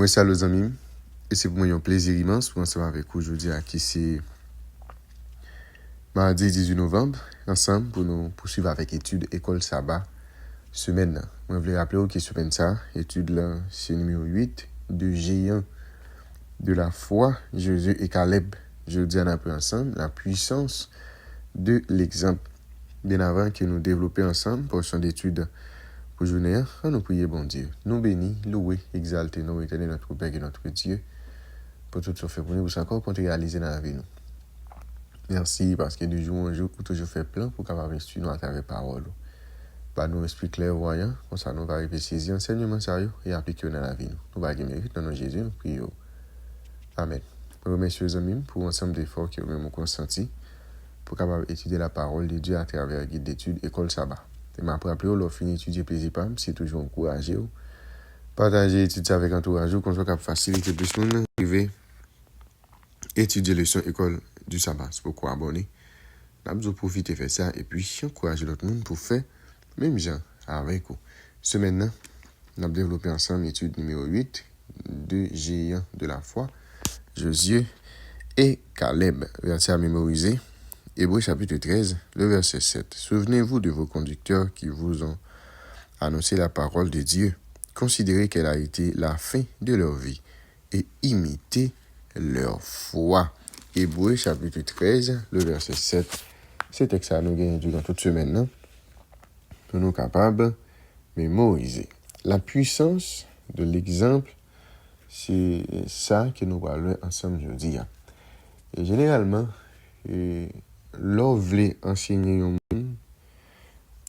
Moi, salut les amis. Et c'est pour moi un plaisir immense pour ensemble avec vous aujourd'hui à qui c'est mardi 18 novembre, ensemble pour nous poursuivre avec l'étude École Sabbat semaine. Je voulais rappeler que semaine ça, étude là, c'est numéro 8 de géant de la foi, Josué et Caleb. Je dis un peu ensemble la puissance de l'exemple. Bien avant que nous développions ensemble portion d'étude pour journée, nous prions bon Dieu. Nous bénis, louer, exalter, nous éternel notre Père et notre Dieu. Pour tout ce fait pour nous, pour encore pour réaliser dans la vie. Nous. Merci parce que de jour en jour, pour toujours faire plein pour capable instruire nous à travers parole. Par nous esprit clairvoyant, comme ça nous va arriver saisir enseignement sérieux et appliquer dans la vie. Nous va gagner mérite dans notre Jésus, nous prions. Amen. Je remercie les amis pour l'ensemble d'efforts que nous avons consenti pour capable étudier la parole de Dieu à travers le guide d'études École Sabbat. Et m'a rappelé, l'offre étudier plaisir pam, c'est toujours encourager. Partager l'étude avec entourage, qu'on soit capable de faciliter plus de monde, arriver étudier leçon école du sabbat. C'est pourquoi abonner. Nous avons profité de faire ça et puis encourager l'autre monde pour faire même gens avec vous. Ce maintenant, nous avons développé ensemble l'étude numéro 8 de géant de la foi, Josué et Caleb. Verset à mémoriser. Hébreux chapitre 13, le verset 7. Souvenez-vous de vos conducteurs qui vous ont annoncé la parole de Dieu. Considérez qu'elle a été la fin de leur vie et imitez leur foi. Hébreux chapitre 13, le verset 7. C'est texte à nous gagner durant toute semaine, non? Pour nous capables de mémoriser. La puissance de l'exemple, c'est ça que nous parlons ensemble aujourd'hui. Et généralement, l'on veut enseigner un monde,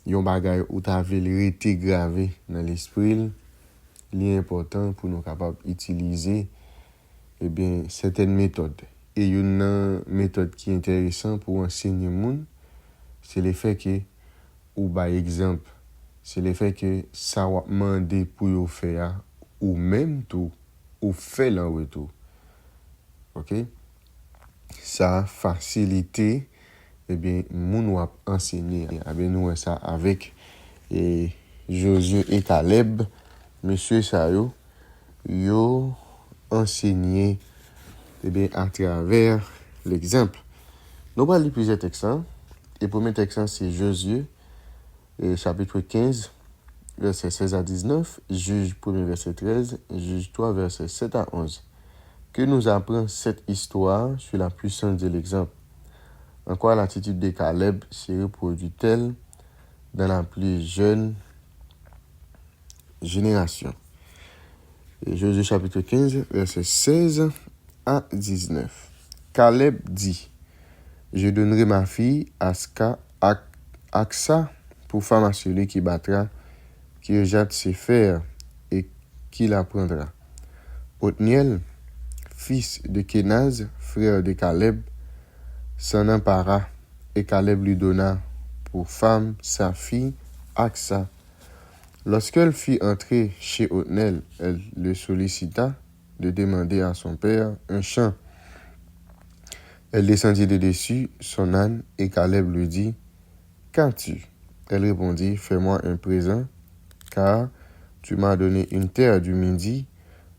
yon bagay ou ta veut été gravé dans l'esprit, l'important pour nous capables d'utiliser certaines méthodes. Et une méthode qui est intéressante pour enseigner le monde, c'est le fait que, ou par exemple, c'est le fait que ça va demander pour vous faire, ou même tout, ou fait le retour. Ok? Ça facilite, moun va enseigner. Nous ça avec Josué et Caleb, monsieur Sayo, yo enseigné à travers l'exemple. Nous allons lire plusieurs textes. Le premier texte, c'est Josué, chapitre 15, verset 16 à 19, Juge 1, verset 13, Juge 3, verset 7 à 11. Que nous apprend cette histoire sur la puissance de l'exemple? En quoi l'attitude de Caleb se reproduit-elle dans la plus jeune génération? Et Josué chapitre 15, verset 16 à 19. Caleb dit, je donnerai ma fille Aksa pour femme à celui qui battra, qui rejette ses fers et qui la prendra. Othniel, fils de Kenaz, frère de Caleb, s'en empara et Caleb lui donna pour femme sa fille Aksa. Lorsqu'elle fit entrer chez Othniel, elle le sollicita de demander à son père un champ. Elle descendit de dessus son âne et Caleb lui dit, qu'as-tu? Elle répondit, fais-moi un présent, car tu m'as donné une terre du Midi,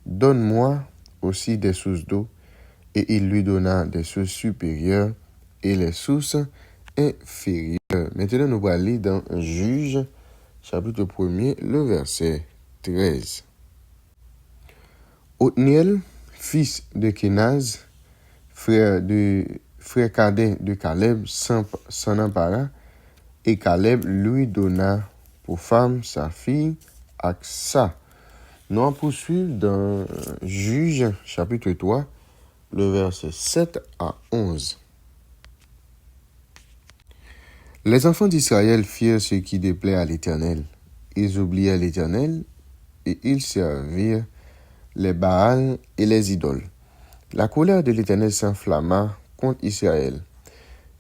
donne-moi aussi des sources d'eau. Et il lui donna des sources supérieures et les sources inférieures. Maintenant, nous allons lire dans Juge, chapitre 1er, le verset 13. Othniel, fils de Kenaz, frère cadet de Caleb, s'en empara, et Caleb lui donna pour femme sa fille Aksa. Nous en poursuivons dans Juge, chapitre 3, le verset 7 à 11. Les enfants d'Israël firent ce qui déplaît à l'Éternel. Ils oublièrent l'Éternel et ils servirent les Baals et les idoles. La colère de l'Éternel s'enflamma contre Israël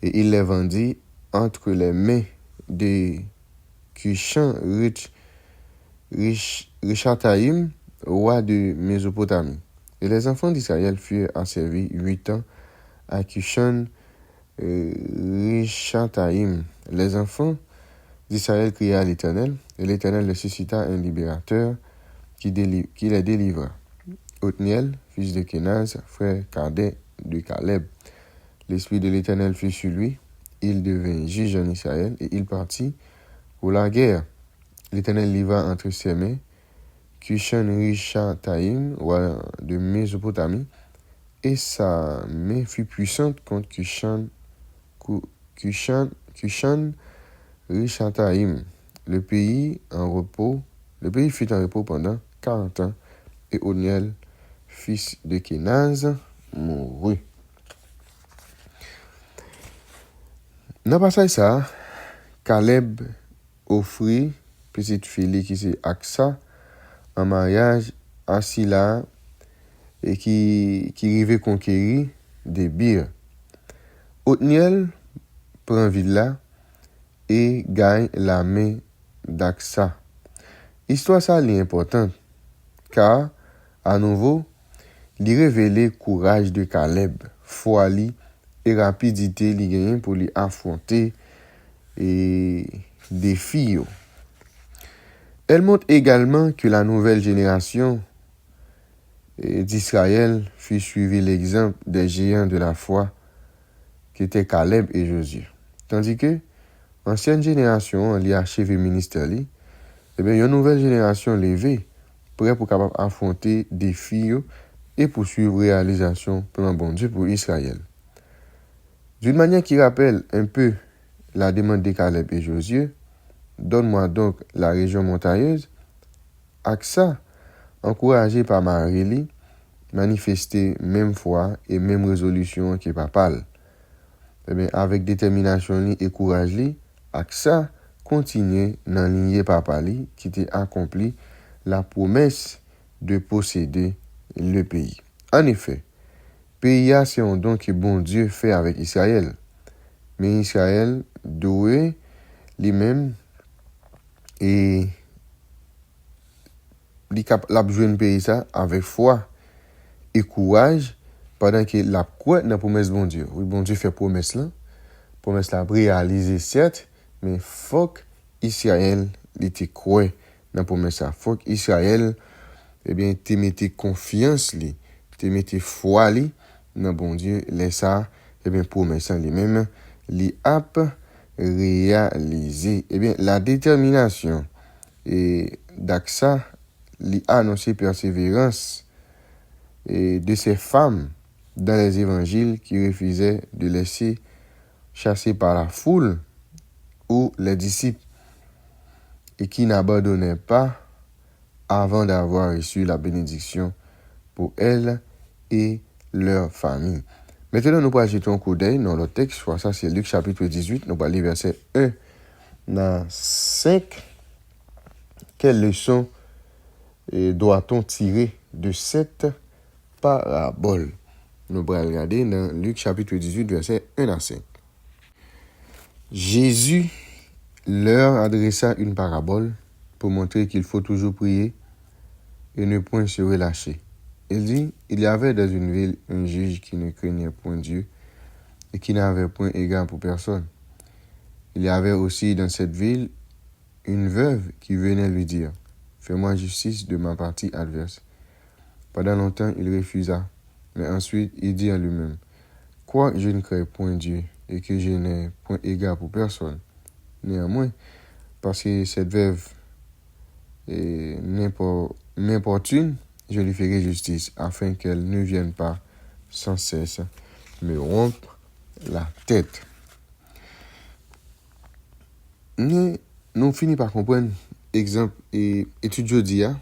et il les vendit entre les mains de Cushan Richataïm, roi de Mésopotamie. Et les enfants d'Israël furent asservis 8 ans à Cushan Richataïm. Les enfants d'Israël crièrent à l'Éternel, et l'Éternel les suscita un libérateur qui les délivra. Othniel, fils de Kenaz, frère cadet de Caleb. L'Esprit de l'Éternel fut sur lui. Il devint juge en Israël et il partit pour la guerre. L'Éternel livra entre ses mains Cushan-Rishathaïm, roi de Mésopotamie, et sa main fut puissante contre Cushan-Rishathaïm. Le pays fut en repos pendant 40 ans, et Othniel, fils de Kenaz, mourut. Dans le passage ça, Caleb offrit petite fille qui c'est Aksa en mariage à Silla et qui rivait conquérir des birs. Othniel prend ville là et gagne la main d'Aksa. Histoire ça est importante car à nouveau il révélait courage de Caleb, foi li et rapidité li gagne pour lui affronter et défis. Elle montre également que la nouvelle génération d'Israël fut suivie l'exemple des géants de la foi qui étaient Caleb et Josué. Tandis que l'ancienne génération li achevé le ministère li, eh bien une nouvelle génération levée prêt pour capable affronter des défis et poursuivre réalisation plan bon Dieu pour Israël. D'une manière qui rappelle un peu la demande de Caleb et Josué, donne-moi donc la région montagneuse. Aksa, encouragé par Marie, manifestait même foi et même résolution que Papal. Eh bien, avec détermination et courage, Aksa continuait dans la lignée Papali qui était accompli la promesse de posséder le pays. En effet, pays c'est un don que bon Dieu fait avec Israël. Mais Israël doit lui-même et l'a joué pays ça avec foi et courage pendant que la croix dans promesse bon Dieu. Oui, bon Dieu fait promesse la réaliser certes, mais faut Israël était croit dans promesse ça. Faut Israël te mette confiance li, te mette foi li dans bon Dieu, laisse ça promesse lui-même li ap réaliser. La détermination et d'Aksa li annoncé persévérance et de ces femmes dans les évangiles qui refusaient de laisser chasser par la foule ou les disciples et qui n'abandonnaient pas avant d'avoir reçu la bénédiction pour elles et leur famille. Maintenant, nous allons jeter un coup d'œil dans le texte, soit ça c'est Luc chapitre 18, nous allons lire verset 1 dans 5. Quelle leçon doit-on tirer de cette parabole? Nous allons regarder dans Luc chapitre 18, verset 1 à 5. Jésus leur adressa une parabole pour montrer qu'il faut toujours prier et ne point se relâcher. Il dit, il y avait dans une ville un juge qui ne craignait point Dieu et qui n'avait point égard pour personne. Il y avait aussi dans cette ville une veuve qui venait lui dire, fais-moi justice de ma partie adverse. Pendant longtemps, il refusa, mais ensuite il dit à lui-même, quoique je ne crains point Dieu et que je n'ai point égard pour personne, néanmoins, parce que cette veuve m'importune, je lui ferai justice, afin qu'elle ne vienne pas sans cesse me rompre la tête. Nous finissons par comprendre exemple et étude Jodia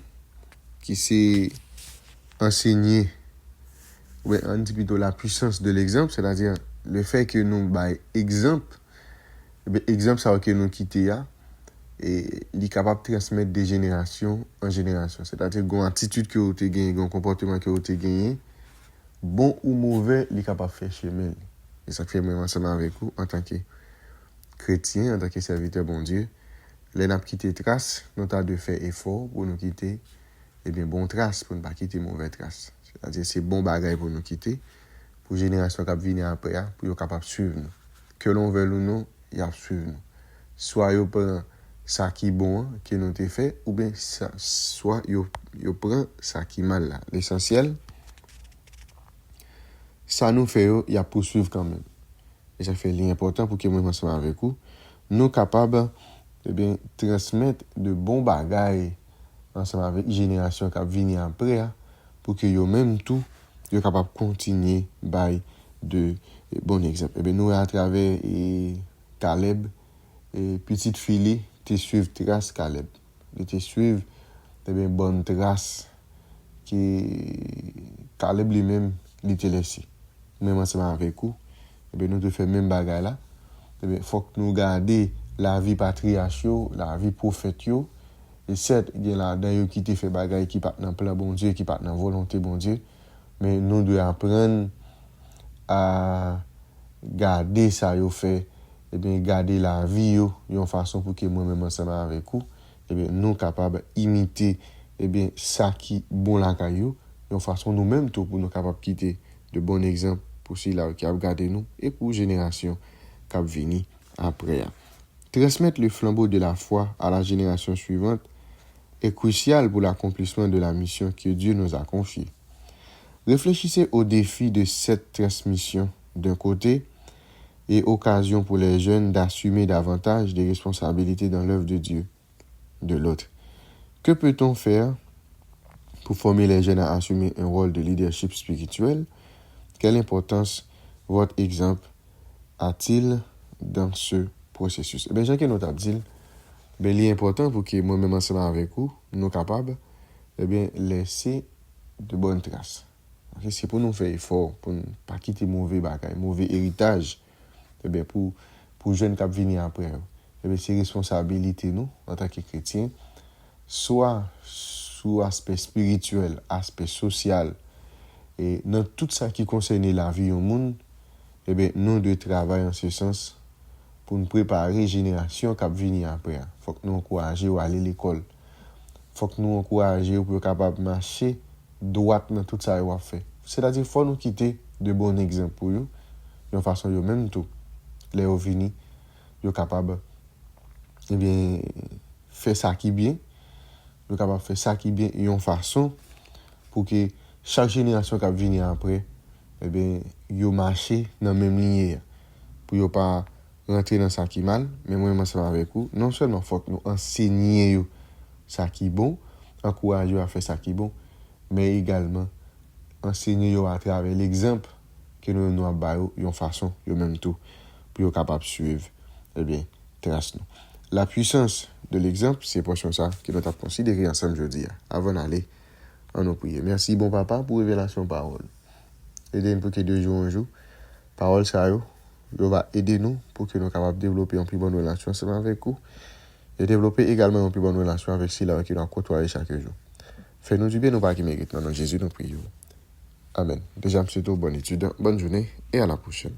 qui s'est enseigné, on dit plutôt la puissance de l'exemple, c'est-à-dire le fait que nous exemple ça que nous quittons et il est capable de transmettre de génération en génération. C'est-à-dire une attitude que vous avez gagné, un comportement que vous avez gagné, bon ou mauvais, il est capable de faire chemin. Et ça fait moi ensemble avec vous en tant que chrétien, en tant que serviteur bon Dieu. Les n'a quitté trace, nous avons de faire effort pour nous quitter bon trace pour ne pas quitter mauvaise trace. C'est-à-dire c'est bon bagage pour nous quitter pour génération qui venir après pour être capable de suivre nous. Que l'on veuille ou non, il y a suivre nous. Soit yo prend ça qui bon que nous te fait ou bien ça, soit yo prend ça qui mal là. L'essentiel ça nous fait y a poursuivre quand même. Et ça fait l'important pour que moi ensemble avec vous nous capables de transmettre de bons bagages ensemble avec génération qui venir après pour que yo même tout yo capable continuer by de bon exemple. Et nous à travers Caleb et petite fille te suivre trace Caleb. De te suivre bonne trace que Caleb lui-même il te laissé. Même ensemble avec vous, nous te fait même bagaille là. Faut que nous garder la vie patriarche, la vie prophète et certes il y a là dedans qui te fait bagaille qui pas dans plan bon Dieu, qui pas dans volonté bon Dieu, mais nous devons apprendre à garder ça yo fait garder la vie yo une façon pour que moi même ensemble avec vous nous capable imiter ça qui bon la caillou une façon nous même tout pour nous capable quitter de bons exemples pour ceux là qui a regardé nous et pour génération qui venir après. Transmettre le flambeau de la foi à la génération suivante est crucial pour l'accomplissement de la mission que Dieu nous a confiée. Réfléchissez aux défis de cette transmission d'un côté et occasion pour les jeunes d'assumer davantage des responsabilités dans l'œuvre de Dieu de l'autre. Que peut-on faire pour former les jeunes à assumer un rôle de leadership spirituel? Quelle importance votre exemple a-t-il dans ce processus? Eh bien, j'ai que nous dit, il est important pour que moi-même ensemble avec vous, nous sommes capables de laisser de bonnes traces. Okay? C'est pour nous faire effort, pour ne pas quitter mauvais bagages, mauvais héritage. Pour jeunes qui venir après, c'est responsabilité nous en tant que chrétiens, soit sous aspect spirituel, aspect social, et dans tout ça qui concerne la vie au monde, nous devons travailler en ce sens pour nous préparer la génération qui venir après. Il faut que nous encouragions à aller à l'école. Il faut que nous encouragions pour être capables de marcher droit dans tout ça qu'on fait. C'est-à-dire qu'il faut nous quitter de bons exemples pour eux, de façon yo même tout. Les ovini, yo capable faire ça qui bien, yo capable faire ça qui bien une façon pour que chaque génération qui venir après yo marcher dans même ligne pour yo pas rentrer dans ça qui mal, mais moi ensemble avec vous, non seulement faut que nous enseigner yo ça qui bon, encourager à faire ça qui bon, mais également enseigner yo à travers l'exemple que nous avons une façon yo même tout pour être capable de suivre, trace nous. La puissance de l'exemple, c'est pour ça que nous avons considéré ensemble aujourd'hui, avant d'aller en nous prier. Merci, bon papa, pour révélation parole. Aidez-nous pour que 2 jours en jour, parole ça va aider nous pour que nous soyons capables de développer une plus bonne relation avec vous et développer également une plus bonne relation avec ceux qui nous côtoient chaque jour. Fais-nous du bien, nous pas qui méritent. Dans Jésus, nous prions. Amen. Déjà, c'est tout. Bonne étude, bonne journée et à la prochaine.